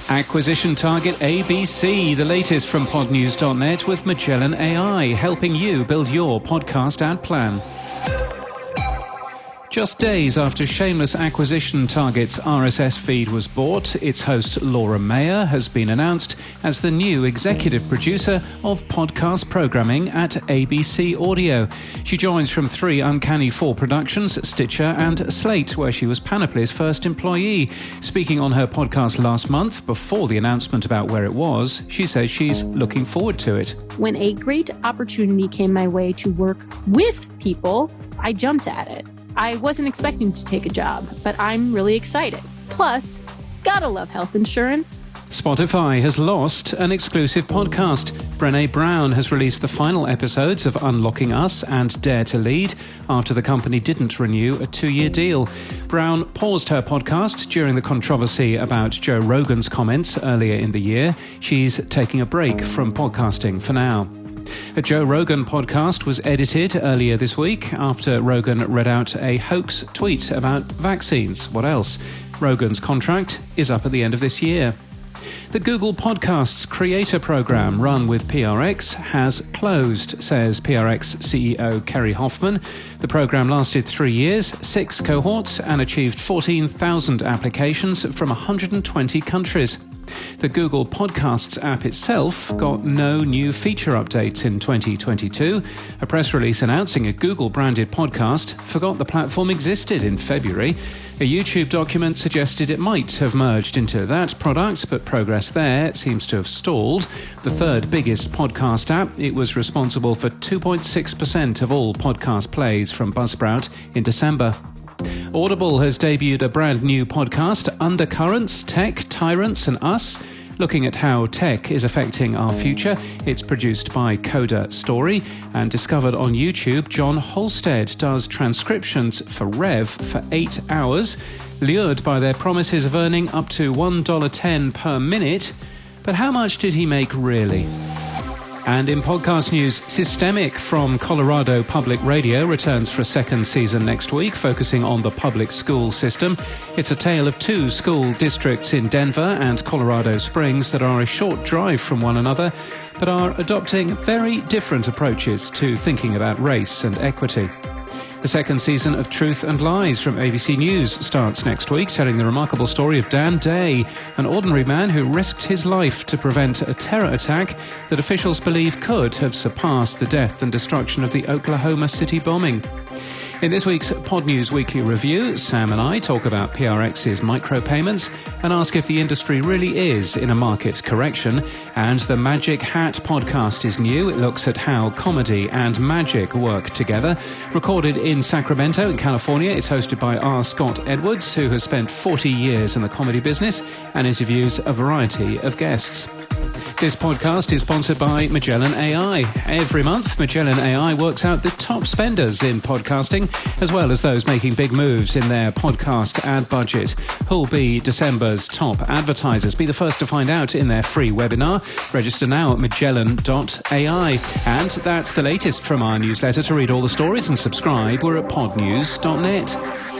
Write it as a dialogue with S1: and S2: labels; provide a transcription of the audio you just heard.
S1: Acquisition target ABC, the latest from Podnews.net with Magellan AI, helping you build your podcast ad plan. Just days after Shameless Acquisition Target's RSS feed was bought, its host Laura Mayer has been announced as the new executive producer of podcast programming at ABC Audio. She joins from 3 Uncanny 4 productions, Stitcher and Slate, where she was Panoply's first employee. Speaking on her podcast last month, before the announcement about where it was, she says she's looking forward to it.
S2: When a great opportunity came my way to work with people, I jumped at it. I wasn't expecting to take a job, but I'm really excited. Plus, gotta love health insurance.
S1: Spotify has lost an exclusive podcast. Brené Brown has released the final episodes of Unlocking Us and Dare to Lead after the company didn't renew a 2-year deal. Brown paused her podcast during the controversy about Joe Rogan's comments earlier in the year. She's taking a break from podcasting for now. A Joe Rogan podcast was edited earlier this week after Rogan read out a hoax tweet about vaccines. What else? Rogan's contract is up at the end of this year. The Google Podcasts creator program run with PRX has closed, says PRX CEO Kerry Hoffman. The program lasted 3 years, 6 cohorts, and achieved 14,000 applications from 120 countries. The Google Podcasts app itself got no new feature updates in 2022. A press release announcing a Google-branded podcast forgot the platform existed in February. A YouTube document suggested it might have merged into that product, but progress there seems to have stalled. The third biggest podcast app, it was responsible for 2.6% of all podcast plays from Buzzsprout in December. Audible has debuted a brand new podcast, Undercurrents, Tech, Tyrants and Us, looking at how tech is affecting our future. It's produced by Coda Story and discovered on YouTube. John Holstead does transcriptions for Rev for 8 hours, lured by their promises of earning up to $1.10 per minute. But how much did he make really? And in podcast news, Systemic from Colorado Public Radio returns for a second season next week, focusing on the public school system. It's a tale of 2 school districts in Denver and Colorado Springs that are a short drive from one another, but are adopting very different approaches to thinking about race and equity. The second season of Truth and Lies from ABC News starts next week, telling the remarkable story of Dan Day, an ordinary man who risked his life to prevent a terror attack that officials believe could have surpassed the death and destruction of the Oklahoma City bombing. In this week's Podnews Weekly Review, Sam and I talk about PRX's micropayments and ask if the industry really is in a market correction. And the Magic Hat podcast is new. It looks at how comedy and magic work together. Recorded in Sacramento in California, it's hosted by R. Scott Edwards, who has spent 40 years in the comedy business and interviews a variety of guests. This podcast is sponsored by Magellan AI. Every month, Magellan AI works out the top spenders in podcasting, as well as those making big moves in their podcast ad budget. Who'll be December's top advertisers? Be the first to find out in their free webinar. Register now at magellan.ai. And that's the latest from our newsletter. To read all the stories and subscribe, we're at podnews.net.